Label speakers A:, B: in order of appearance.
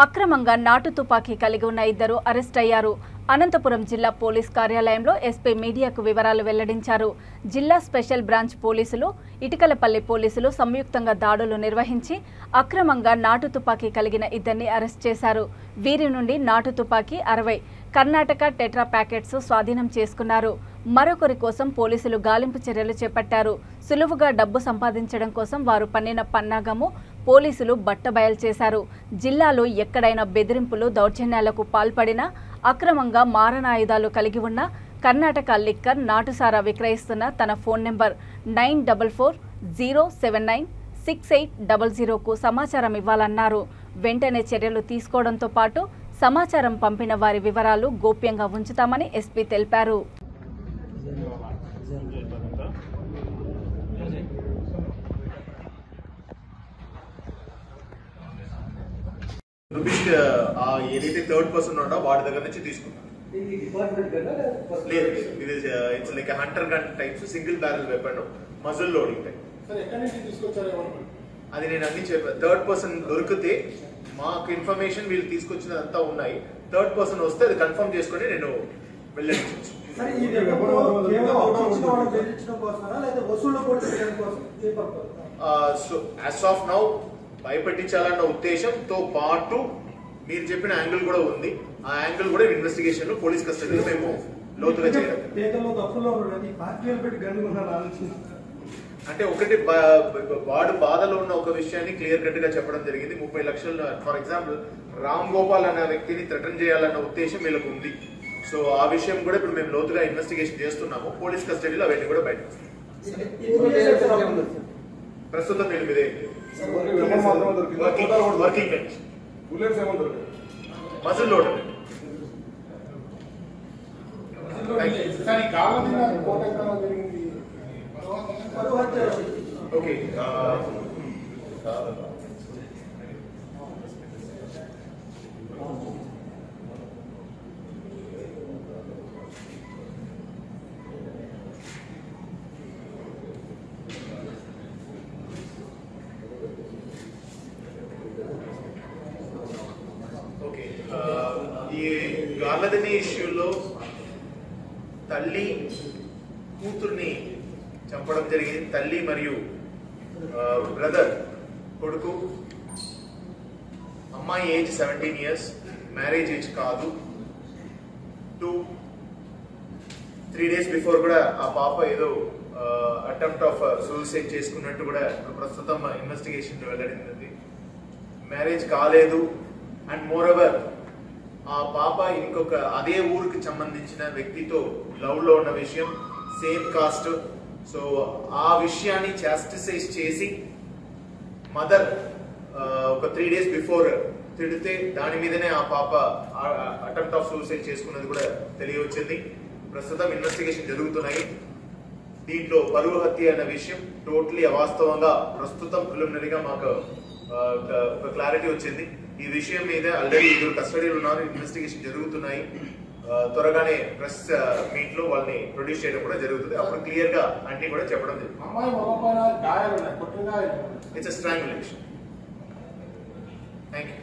A: అక్రమంగా నాటు తుపాకీ కలిగి ఉన్న ఇద్దరు అరెస్ట్ అయ్యారు. అనంతపురం జిల్లా పోలీస్ కార్యాలయంలో ఎస్పీ మీడియాకు వివరాలు వెల్లడించారు. జిల్లా స్పెషల్ బ్రాంచ్ పోలీసులు, ఇటికలపల్లి పోలీసులు సంయుక్తంగా దాడులు నిర్వహించి అక్రమంగా నాటు తుపాకీ కలిగిన ఇద్దరిని అరెస్ట్ చేశారు. వీరి నుండి నాటు తుపాకీ 60 కర్ణాటక టెట్రా ప్యాకెట్స్ స్వాధీనం చేసుకున్నారు. మరొకరి కోసం పోలీసులు గాలింపు చర్యలు చేపట్టారు. సులువుగా డబ్బు సంపాదించడం కోసం వారు పన్నిన పన్నాగము పోలీసులు బట్టబయలు చేశారు. జిల్లాలో ఎక్కడైనా బెదిరింపులు, దౌర్జన్యాలకు పాల్పడినా అక్రమంగా మారణాయుధాలు కలిగి ఉన్న కర్ణాటక లిక్కర్ నాటుసారా విక్రయిస్తున్న తన ఫోన్ నెంబర్ 9440796800కు సమాచారం ఇవ్వాలన్నారు. వెంటనే చర్యలు తీసుకోవడంతో పాటు సమాచారం పంపిన వారి వివరాలు గోప్యంగా ఉంచుతామని ఎస్పీ తెలిపారు.
B: ఏదైతే థర్డ్ పర్సన్ ఉండో వాడి దగ్గర నుంచి తీసుకున్నాను. లేదు, ఇది it's like Hunter gun types, single barrel weapon, muscle loading type. అది నేను అన్ని చెప్పాను. థర్డ్ పర్సన్ దొరికితే మాకు ఇన్ఫర్మేషన్ వీళ్ళు తీసుకొచ్చినంతా ఉన్నాయి. థర్డ్ పర్సన్ వస్తే అది కన్ఫర్మ్ చేసుకుని నేను వెళ్ళచ్చు. సో యాజ్ ఆఫ్ నౌ భయపెట్టించాలన్న ఉద్దేశంతో పాటు మీరు చెప్పిన యాంగిల్ కూడా ఉంది. ఆ యాంగిల్ కూడా ఇన్వెస్టిగేషన్ లో పోలీస్ కస్టడీలో మేము లోతుగా చేయాలి. అంటే ఒకటి వాడు బాధలో ఉన్న ఒక విషయాన్ని క్లియర్ కట్ గా చెప్పడం జరిగింది. 30 లక్షలు ఫర్ ఎగ్జాంపుల్ రామ్ గోపాల్ అనే వ్యక్తిని థ్రెటన్ చేయాలన్న ఉద్దేశం వీళ్ళకు ఉంది. సో ఆ విషయం కూడా ఇప్పుడు మేము లోతుగా ఇన్వెస్టిగేషన్ చేస్తున్నాము. పోలీస్ కస్టడీలో అవన్నీ కూడా బయట ప్రస్తుతం వీళ్ళ మీదే వర్కింగ్ మజిల్ లోడ్. ఓకే, ఈ గార్లదిని ఇష్యూలో తల్లి కూతుర్ని చంపడం జరిగింది. తల్లి మరియు బ్రదర్, కొడుకు. అమ్మాయి ఏజ్ 17 years, మ్యారేజ్ ఏజ్ కాదు. 2-3 days బిఫోర్ కూడా ఆ పాప ఏదో అటెంప్ట్ ఆఫ్ సూసైడ్ చేసుకున్నట్టు కూడా ప్రస్తుతం ఇన్వెస్టిగేషన్ వెల్లడింది. మ్యారేజ్ కాలేదు. అండ్ మోర్ ఎవర్ ఆ పాప ఇంకొక అదే ఊరికి సంబంధించిన వ్యక్తితో లవ్ లో ఉన్న విషయం, సేమ్ కాస్ట్. సో ఆ విషయాన్ని చాస్టిసైజ్ చేసి మదర్ ఒక 3 days బిఫోర్ తిడితే దాని మీదనే ఆ పాప అటెంప్ట్ ఆఫ్ సూసైడ్ చేసుకున్నది కూడా తెలియవచ్చింది. ప్రస్తుతం ఇన్వెస్టిగేషన్ జరుగుతున్నాయి. దీంట్లో పరువు హత్య అనే విషయం టోటలీ అవాస్తవంగా ప్రస్తుతం ప్రిలిమినరీగా మాకు ఒక క్లారిటీ వచ్చింది. ఈ విషయం మీద ఆల్రెడీ 2 కస్టడీలు ఉన్నారు. ఇన్వెస్టిగేషన్ జరుగుతున్నాయి. త్వరగానే ప్రెస్ మీట్ లో వాళ్ళని ప్రొడ్యూస్ చేయడం కూడా జరుగుతుంది. అప్పుడు క్లియర్ గా అన్ని కూడా చెప్పడం జరుగుతుంది. It's strangulation. Thank you.